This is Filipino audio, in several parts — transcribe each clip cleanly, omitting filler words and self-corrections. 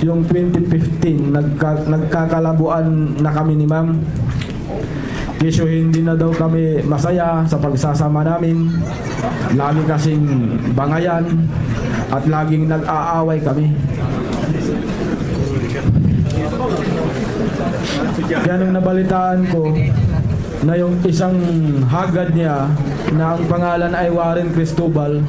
yung 2015, nagkakalabuan na kami ni ma'am. Kesyo hindi na daw kami masaya sa pagsasama namin. Lagi kasing bangayan at laging nag-aaway kami. Kaya nung nabalitaan ko na yung isang hagad niya na ang pangalan ay Warren Cristobal,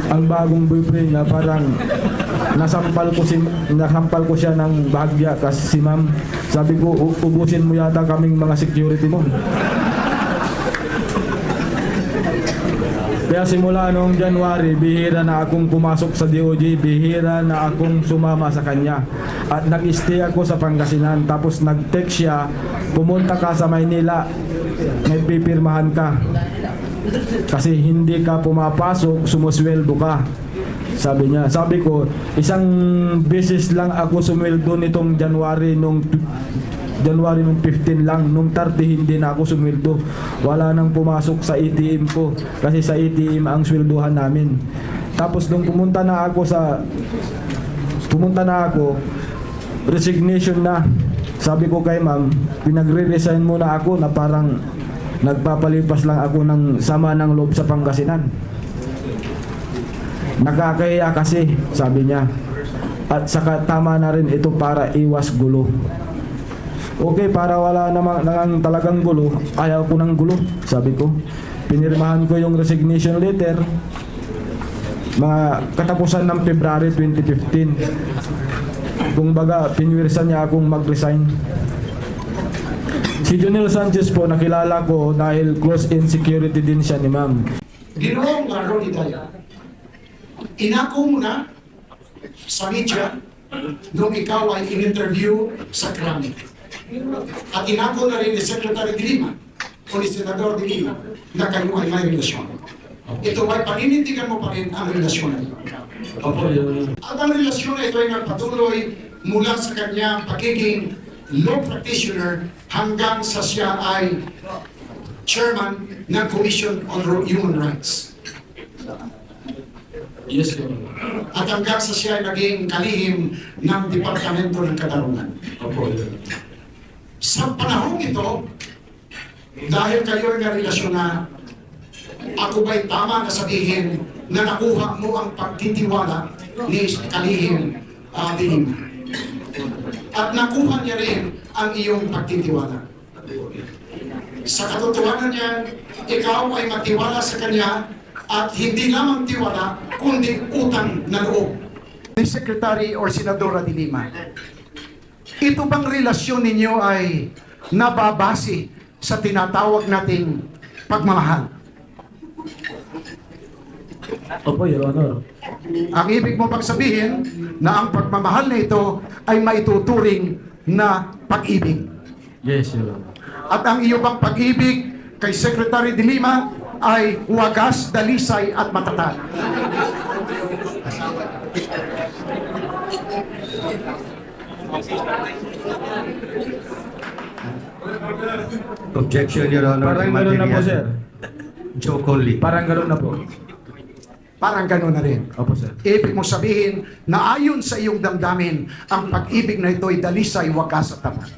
ang bagong boyfriend niya, parang nasampal ko siya ng bahagya kasi si ma'am. Sabi ko, ubusin mo yata kaming mga security mo. Kaya simula noong January, bihira na akong pumasok sa DOJ, bihira na akong sumama sa kanya. At nag-stay ako sa Pangasinan, tapos nag-text siya, pumunta ka sa Maynila, may pipirmahan ka. Kasi hindi ka pumapasok, sumusweldo ka. Sabi niya, sabi ko, isang beses lang ako sumweldo nitong January nung 15 lang, nung 30 hindi na ako sumweldo. Wala nang pumasok sa ATM ko kasi sa ATM ang swelduhan namin. Tapos nung pumunta na ako, resignation na. Sabi ko kay ma'am, pinagre-resign muna ako na parang nagpapalipas lang ako ng sama ng loob sa Pangasinan. Nakakahiya kasi, sabi niya. At saka tama na rin ito para iwas gulo. Okay, para wala namang talagang gulo, ayaw ko ng gulo, sabi ko. Pinirmahan ko yung resignation letter, mga katapusan ng February 2015. Kung baga, pinwirsan niya akong mag-resign. Si Jonel Sanchez po, nakilala ko dahil close-in security din siya ni ma'am. Ginoong Ronnie Daya, inako mo na sa media nung ikaw ay in-interview sa Krami. At inako na rin ni Secretary de Lima o ni Senador de Lima na kayo ay may relasyon. Ito ay paninindigan mo pa rin ang relasyon na ito. At ang relasyon na ito ay nagpatuloy mula sa kanyang pagiging law practitioner hanggang sa siya ay chairman ng Commission on Human Rights. Yes, sir. At hanggang sa siya ay naging kalihim ng Departamento ng Katarungan. Sa panahong ito, dahil kayo ay narelasyon na, ako ba'y tama na sabihin na nakuha mo ang pagtitiwala ni kalihim Dilima? At nakuha niya rin ang iyong pagtitiwala. Sa katotohanan niya, ikaw ay matiwala sa kanya at hindi lamang tiwala, kundi utang na loob. Ni Secretary or Senadora de Lima, ito bang relasyon ninyo ay nababase sa tinatawag nating pagmamahal? Opo, Your Honor. Ang ibig mo pang sabihin na ang pagmamahal na ito ay maituturing na pag-ibig. Yes, Your Honor. At ang iyo bang pag-ibig kay Secretary de Lima ay wagas, dalisay at matatag. Objection, Your Honor. Parang gano'n na po, sir. Joe Coley. Parang gano'n na po. Parang gano'n na rin. Opo, sir. Ibig mo sabihin na ayon sa iyong damdamin, ang pag-ibig na ito ay dalisay, wagas at tapat.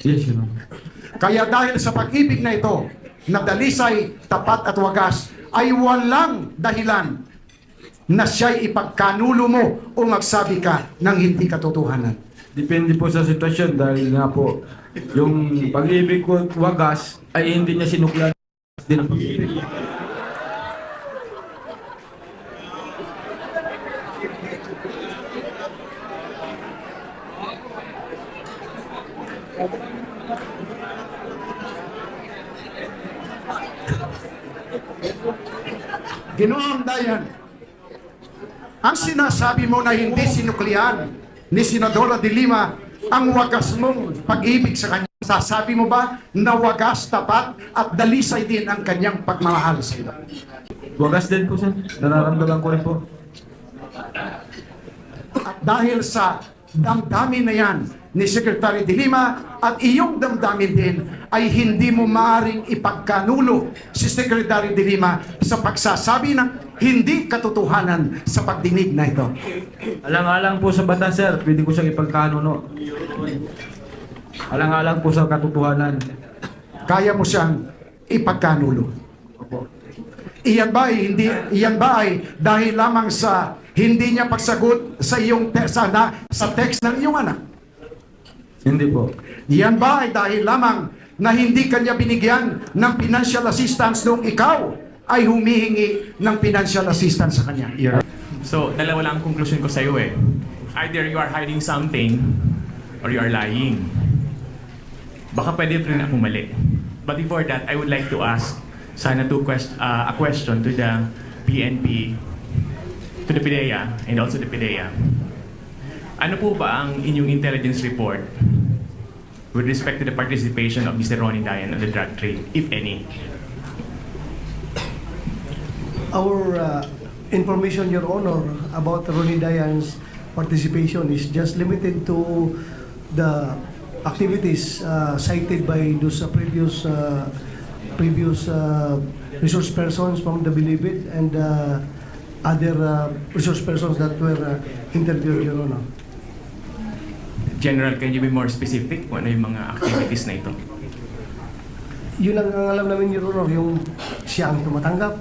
Yes, Your Honor. Kaya dahil sa pag-ibig na ito, na dalisay, tapat at wagas, ay walang dahilan na siya'y ipagkanulo mo o magsabi ka ng hindi katotohanan. Depende po sa sitwasyon dahil nga po, yung pag-ibig ko at wagas ay hindi niya sinuklan din ang pag-ibig. Ginoong Dayan, ang sinasabi mo na hindi sinuklian ni Senadora de Lima ang wagas mong pag-ibig sa kanya. Sasabi mo ba na wagas, tapat at dalisay din ang kanyang pagmamahal sa iyo? Wagas din po, sir. Nararamdaman ko rin po. At dahil sa damdamin na yan ni Secretary de Lima at iyong damdamin din ay hindi mo maaring ipagkanulo si Secretary de Lima sa pagsasabi ng hindi katotohanan sa pagdinig na ito. Alang-alang po sa batas, sir, pwede ko siyang ipagkanuno. Alang-alang po sa katotohanan. Kaya mo siyang ipagkanulo. Iyan ba ay dahil lamang sa hindi niya pagsagot sa iyong sa text ng iyong anak? Hindi po. Iyan ba ay dahil lamang na hindi kanya binigyan ng financial assistance nung ikaw ay humihingi ng financial assistance sa kanya? So, dalawa lang ang conclusion ko sa iyo eh. Either you are hiding something or you are lying. Baka pwede rin akong mali. But before that, I would like to ask sana a question to the PNP, to the PIDEA, and also the PIDEA. Ano po ba ang inyong intelligence report with respect to the participation of Mr. Ronnie Dayan on the drug trade, if any? Our information, Your Honor, about Ronnie Dayan's participation is just limited to the activities cited by those previous resource persons from the Bilibid and other resource persons that were interviewed, Your Honor. General, can you be more specific kung ano yung mga activities na ito? Yun lang ang alam namin, Your Honor, yung siya ang tumatanggap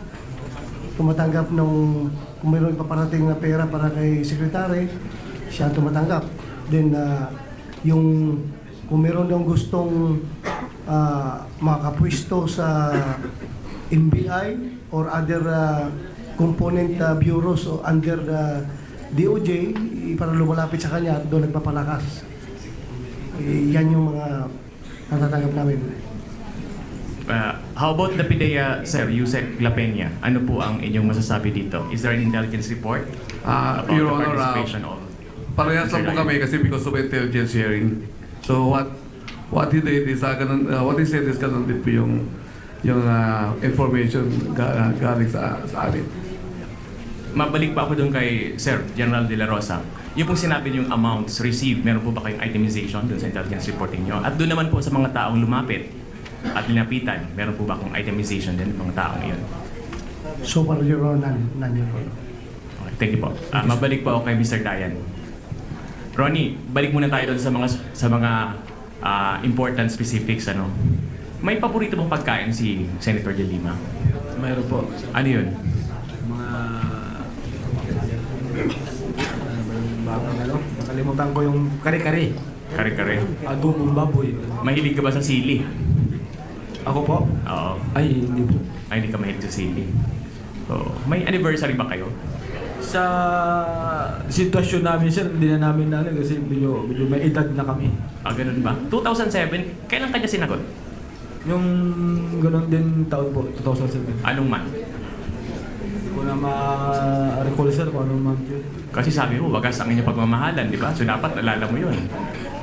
nung kung mayroon paparating na pera para kay sekretary, siya ang tumatanggap. Then, yung kung mayroon yung gustong makapwesto sa NBI or other component bureaus o under the DOJ, para lumalapit sa kanya at doon nagpapalakas. Yan yung mga natatanggap namin. How about the PIDEA, Sir, Yusek La Peña? Ano po ang inyong masasabi dito? Is there an intelligence report about Your the Honor, participation of parehas lang po Mr. kami kasi because of intelligence sharing. So what he did is what he said is ganun din po yung information galing sa amin. Mabalik pa ako doon kay Sir General De La Rosa. Yung pong sinabi niyong amounts received, meron po ba kayong itemization doon sa intelligence reporting niyo? At doon naman po sa mga taong lumapit at linapitan, meron po ba akong itemization din ng mga taong iyon? So far, Your Honor, none, Your Honor. Okay, thank you po. Mabalik po ako kay Mr. Dayan. Ronnie, balik muna tayo doon sa mga important specifics. May paborito mong pagkain si Senator De Lima? Mayroon po. Ano yun? Nakalimutan ko yung kare-kare. Kare-kare. Adobong baboy. Mahilig ka ba sa sili? Ako po? Oo. Ay, hindi po. Ay, hindi ka mahilig sa sili. So, may anniversary ba kayo? Sa sitwasyon namin, sir, hindi na namin kasi medyo may edad na kami. Ganun ba? 2007, kailan ka niya sinagot? Yung ganun din taon po, 2007. Anong month? Hindi ko na ma-recall, sir, kung anong month yun. Kasi sabi mo, wagas ang inyong pagmamahalan, di ba? So dapat alala mo yun.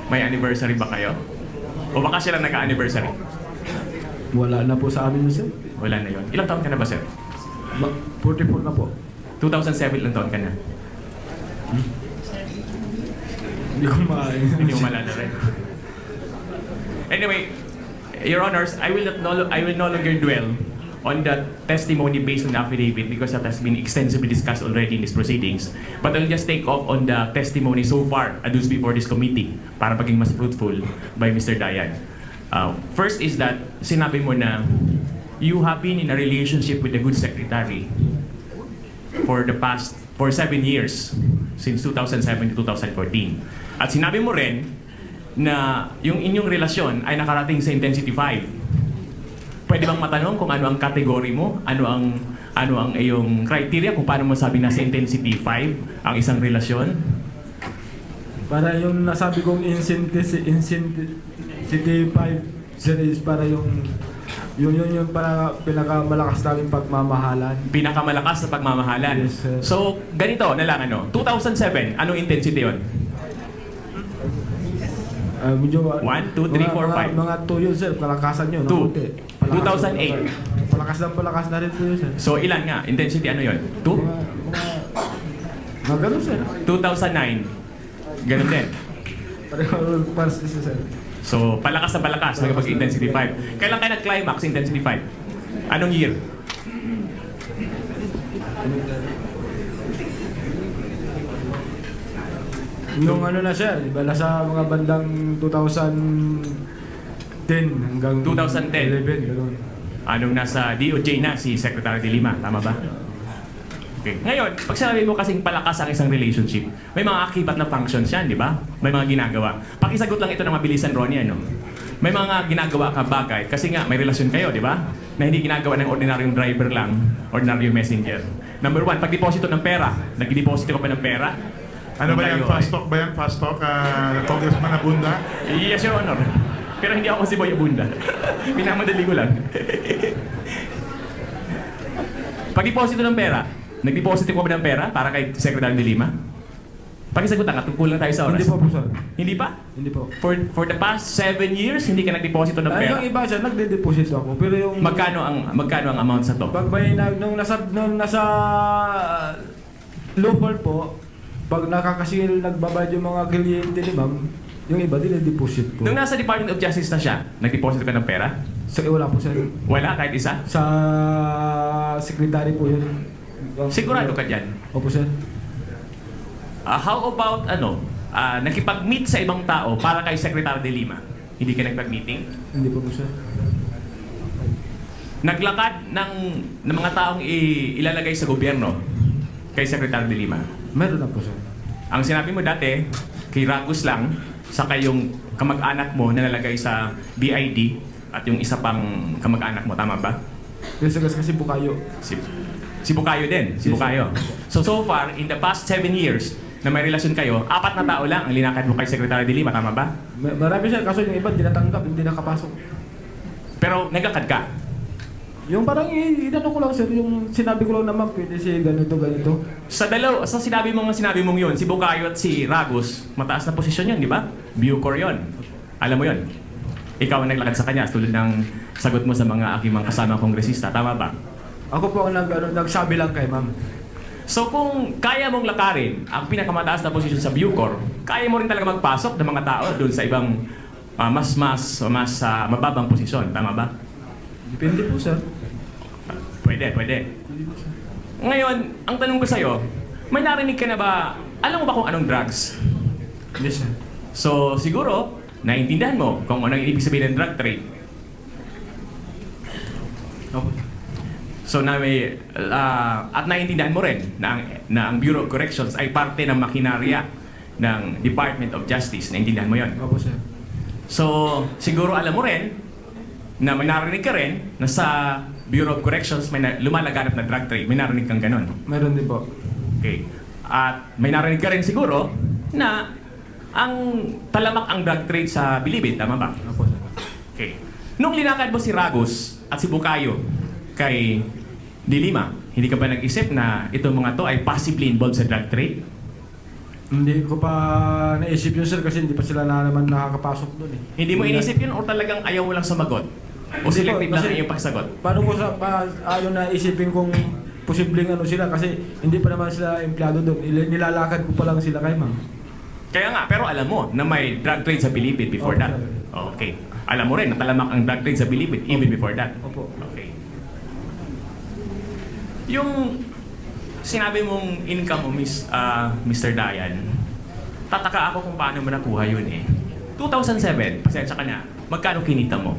May anniversary ba kayo? O baka sila nagka-anniversary? Wala na po sa amin yun, sir. Wala na yun. Ilang taon ka na ba, sir? 44 na po. 2007 ilang taon ka na? Hindi ko Hindi mo malala rin. Anyway, Your Honors, I will no longer dwell on the testimony based on the affidavit because that has been extensively discussed already in these proceedings. But I'll just take off on the testimony so far adduced before this committee para maging mas fruitful by Mr. Dayan. First is that sinabi mo na you have been in a relationship with the good secretary for 7 years, since 2007 to 2014. At sinabi mo rin na yung inyong relasyon ay nakarating sa Intensity 5. Pwede bang matanong kung ano ang category mo? Ano ang iyong criteria kung paano mo sabi na sa Intensity 5 ang isang relasyon? Para yung nasabi kong Intensity 5 series, para yung para pinakamalakas namin pagmamahalan. Pinakamalakas na pagmamahalan. Yes, sir. So, ganito na lang 2007, anong intensity yon? Medyo 1, 2, 3, 4, 5. Mga 2 yun, sir. Palakasan yun. 2. 2008. Palakas na rin po yun, sir. So, ilan nga? Intensity ano yon? 2? Mga ganun, sir. 2009. Ganun din. Para sir. So, palakas na palakas hanggang intensity 5. Kailan kayo nag-climax intensity 5? Anong year? Nung ano na siya, di ba, nasa mga bandang 2010 hanggang 2010. 11, gano'n. Anong nasa DOJ na si Secretary de Lima, tama ba? Okay. Ngayon, pag sinabi mo kasing palakas ang isang relationship, may mga akibat na functions yan, di ba? May mga ginagawa. Pakisagot lang ito ng mabilisan, Ronnie, ano? May mga ginagawa ka bagay kasi nga may relasyon kayo, di ba? Na hindi ginagawa ng ordinaryong driver lang, ordinaryong messenger. Number one, pag-deposito ng pera. Nag-deposito ka pa ng pera. Ano ba yan? Tayo Fast ay- talk ba yan? Fast talk? Congressman Abunda? Yes, Your Honor. Pero hindi ako si Boy Abunda. Pinamadali ko lang. Pag-deposito ng pera, nag-deposito ko ba ng pera para kay Secretary de Lima? Pakisagot nga, tungkol lang tayo sa oras. Hindi po po, sir. Hindi pa? Hindi po. For the past 7 years, hindi ka nag-deposito ng Ay, pera? yung iba siya, nagde-deposit ako. Pero yung... Magkano ang amount sa to? Pag may nung nasa local po, pag nakakasil nagbabayad yung mga kliyente ni ma'am, yung iba dinediposit po. Nung nasa Department of Justice na siya, nag-deposito ka ng pera? So, wala po sir. Wala, kahit isa? Sa secretary po yun. Sigurado ka dyan? Opo sir. How about nakipag-meet sa ibang tao para kay Secretary de Lima? Hindi ka nagpag-meeting? Hindi po po sir. Naglakad ng mga taong ilalagay sa gobyerno kay Secretary de Lima. Meron na po sir. Ang sinabi mo dati, kay Ragos lang, saka yung kamag-anak mo na nalagay sa BID at yung isa pang kamag-anak mo, tama ba? Kasi po kayo. Si Bukayo din, si Yes, Bukayo. So far, in the past 7 years na may relasyon kayo, 4 na tao lang ang linakad mo kay Secretary de Lima, tama ba? Marami sir, kaso yung iba hindi natanggap, hindi nakapasok. Pero naglakad ka. Yung parang inano ko lang sir, yung sinabi ko lang naman, pwede si ganito. Sa sinabi mong yun, si Bukayo at si Ragos, mataas na posisyon yun, di ba? Bucor yun. Alam mo yun. Ikaw ang naglakad sa kanya tulad ng sagot mo sa mga aking mga kasamang kongresista, tama ba? Ako po ang nagsabi lang kay ma'am. So kung kaya mong lakarin ang pinakamataas na posisyon sa Bucor, kaya mo rin talaga magpasok ng mga tao doon sa ibang mas mababang posisyon, tama ba? Depende po sir. Pwede. Ngayon, ang tanong ko sa'yo, may narinig ka na ba, alam mo ba kung anong drugs? Yes sir. So siguro, naiintindihan mo kung anong ibig sabihin ng drug trade. Opo. So at naiintindihan mo rin na ang Bureau of Corrections ay parte ng makinarya ng Department of Justice. Naiintindihan mo yon. Opo sir. So siguro alam mo rin na may narinig ka rin na sa Bureau of Corrections may lumalaganap na drug trade. May narinig kang ganun. Meron din po. Okay. At may narinig ka rin siguro na ang talamak ang drug trade sa Bilibid, tama ba? Opo sir. Okay. Nung linakad mo si Ragos at si Bukayo kay De Lima, hindi ka ba nag-isip na itong mga to ay possibly involved sa drug trade? Hindi ko pa naisip yun sir kasi hindi pa sila na naman nakakapasok doon eh. Hindi mo inisip yun o talagang ayaw mo lang sumagot? O Hindi selective po, lang kasi- ang iyong pagsagot? Paano ko ayaw na isipin kung posibleng ano sila kasi hindi pa naman sila empleyado doon. Nilalakad ko pa lang sila kay ma'am. Kaya nga, pero alam mo na may drug trade sa Bilibid before Opo, that? sir. Okay. Alam mo rin na talamak ang drug trade sa Bilibid even before that? Opo. Okay. Yung sinabi mong income mo, Mr. Dayan, tataka ako kung paano mo nakuha yun eh. 2007, pasensya ka na, magkano kinita mo?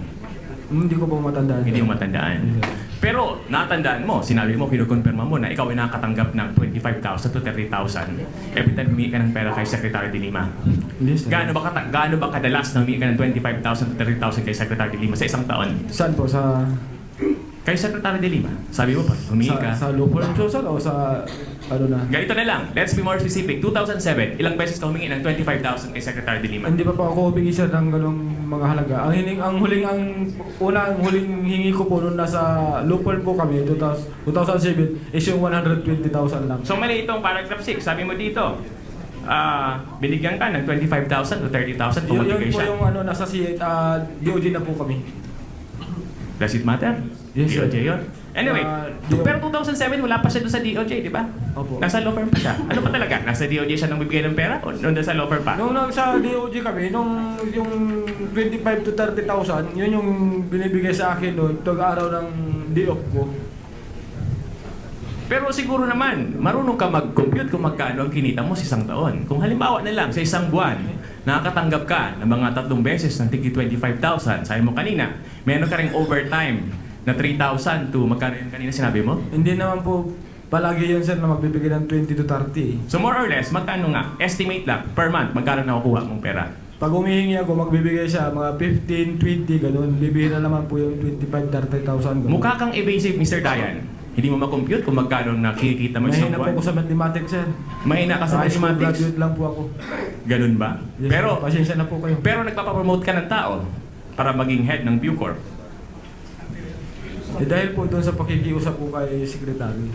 Hindi ko pa matandaan. Hindi mo matandaan. Pero natandaan mo, sinabi mo, kinukonfirma mo na ikaw ay nakakatanggap ng 25,000 to 30,000 every time humingi ka ng pera kay Secretary de Lima. Hindi sir. Gaano ba kadalas na humingi ka ng 25,000 to 30,000 kay Secretary de Lima sa isang taon? Saan po? Sa Kay Secretary de Lima, sabi mo pa, humingi ka. sa local sir o sa ano na? Ganito na lang, let's be more specific. 2007, ilang beses ka humingi ng 25,000 kay Secretary de Lima? Hindi pa po ako humingi sir ng ganong mga halaga. Ang huling hingi ko po noon nasa local po kami 2007 is yung 120,000 lang. So mali itong paragraph 6, sabi mo dito, binigyan ka ng 25,000 to 30,000 kung Yun magbigay po siya. yung ano nasa DOJ na po kami. Does it matter? Yes, sir. DOJ yun. Anyway, pero 2007 wala pa siya doon sa DOJ, di ba? Opo. Nasa law firm pa siya. Ano pa talaga? Nasa DOJ siya nang bibigay ng pera o nung nasa law firm pa? Nung nasa DOJ kami, yung 25 to 30,000, yun yung binibigay sa akin noon, tag-araw ng day off ko. Pero siguro naman, marunong ka mag-compute kung magkano ang kinita mo sa isang taon. Kung halimbawa na lang, sa isang buwan, nakakatanggap ka ng mga 3 beses ng tigi 25,000. Sabi mo kanina, meron ka ring overtime na 3,000 to magkano yun kanina sinabi mo? Hindi naman po palagi yun sir na magbibigay ng 20 to 30. So more or less, magkano nga? Estimate lang, per month, magkano nakukuha mong pera? Pag humihingi ako, magbibigay siya mga 15, 20, ganun. Bibihira naman po yung 25, 30,000. ganun. Mukha kang evasive, Mr. Dayan. Hindi mo makompute kung magkano nakikita mo sa Mahina po buwan. ako sa mathematics sir. Mahina ka sa High school mathematics. graduate lang po ako. Ganun ba? Yes, Pero, pasensya na po kayo. pero nagpapapromote ka ng tao para maging head ng Bucor. Dahil po doon sa pakikiusap po kay sekretary.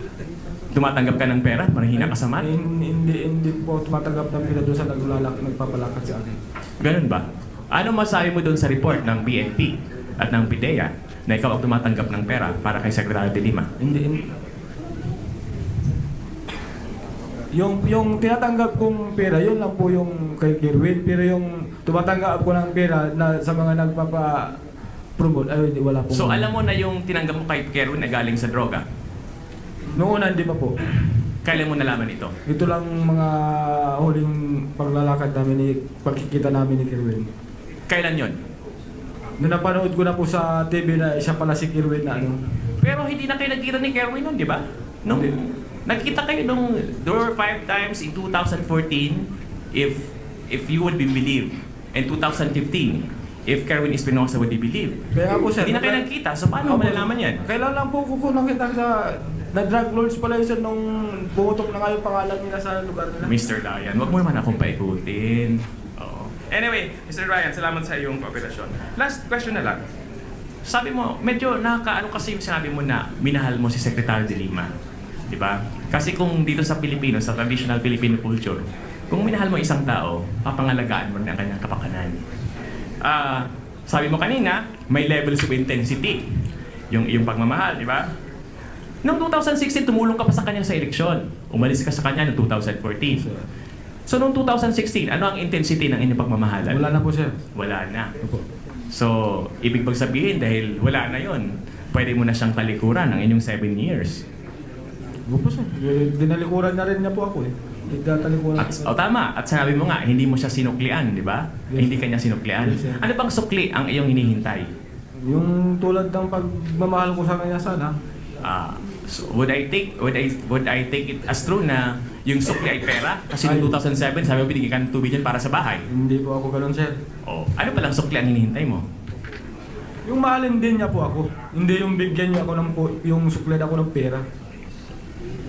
Tumatanggap ka ng pera, mahina ka sa math. Hindi po tumatanggap ng pila doon sa nagpapalakad sa akin. Ganun ba? Ano masabi mo doon sa report ng BNP at ng PIDEA na ikaw ang tumatanggap ng pera para kay Secretary de Lima? Yung tinatanggap kong pera, yun lang po yung kay Kerwin. Pero yung tumatanggap ko ng pera na sa mga nagpapa-promote, ay hindi, wala po. So alam mo na yung tinanggap mo kay Kerwin na galing sa droga. Noong una, hindi pa po. Kailan mo nalaman ito? Ito lang mga huling paglalakad namin, pagkikita namin ni Kerwin. Kailan yon? Nung napanood ko na po sa TV na siya pala si Kerwin na ano. Pero hindi na kayo nagkita ni Kerwin nun, di ba? Nung nagkita kayo nung 4 or 5 times in 2014 if you would be believed. And 2015, if Kerwin Espinosa would be believed. Kaya nga po sir. Hindi na kayo nagkita, so paano mo malalaman yan? Kailan lang po ko nakita sa na-drug lords pala yun sir nung pumutok na kayo pangalan nila sa lugar nila. Mr. Ryan, wag mo naman akong paikutin. Oo. Anyway, Mr. Ryan, salamat sa iyong kooperasyon. Last question na lang. Sabi mo, medyo nakakaano kasi yung sinabi mo na minahal mo si Secretary de Lima. Di ba? Kasi kung dito sa Pilipino, sa traditional Filipino culture, kung minahal mo isang tao, papangalagaan mo rin ang kanyang kapakanan. Sabi mo kanina, may levels of intensity. Yung pagmamahal, di ba? Noong 2016, tumulong ka pa sa kanya sa eleksyon. Umalis ka sa kanya noong 2014. So noong 2016, ano ang intensity ng inyong pagmamahalan? Wala na po sir. Wala na. Opo. So, ibig bang sabihin dahil wala na yon, pwede mo na siyang talikuran ng inyong 7 years. Opo sir. Dinalikuran na rin niya po ako eh. Nagtatalikuran. Tama. At sinabi mo nga, hindi mo siya sinuklian, di ba? Yes. Hindi kanya sinuklian. Yes, sir. Ano bang sukli ang iyong hinihintay? Yung tulad ng pagmamahal ko sa kanya sana. So would I take it as true na yung sukli ay pera? Kasi noong 2007, sabi mo binigyan ka ng 2 billion para sa bahay. Hindi po ako ganun sir. Oh, ano palang sukli ang hinihintay mo? Yung mahalin din niya po ako. Hindi yung bigyan niya ako ng yung suklad ako ng pera.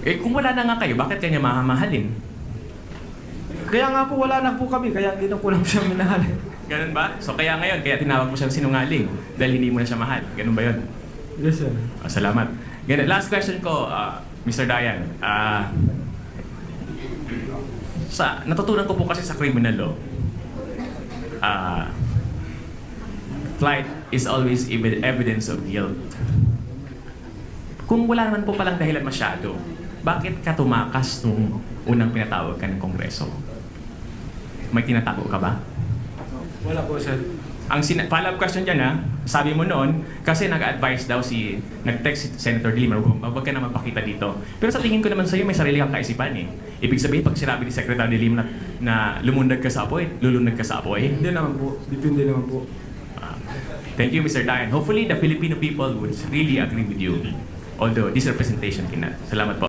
Eh kung wala na nga kayo, bakit kanya mamahalin? Kaya nga po wala na po kami, kaya hindi na po lang siya minahal. Ganun ba? So kaya ngayon, kaya tinawag mo siyang sinungaling dahil hindi mo na siya mahal. Ganun ba yun? Yes sir. Salamat. Ganun. Last question ko, Mr. Dayan. Natutunan ko po kasi sa criminal law, flight is always evidence of guilt. Kung wala naman po palang dahilan masyado, bakit ka tumakas nung unang pinatawag ka ng Kongreso? May tinatago ka ba? Wala po sir. Ang follow-up question dyan sabi mo noon, kasi nag-advise daw nag-text si Senator de Lima, wag ka na magpakita dito. Pero sa tingin ko naman sa'yo, may sarili kang kaisipan eh. Ibig sabihin, pag sinabi ni Secretary de Lima na lumundag ka sa apoy, lulundag ka sa apoy. Hindi naman po. Depende naman po. Thank you, Mr. Dayan. Hopefully, the Filipino people would really agree with you. Although, this representation cannot. Salamat po.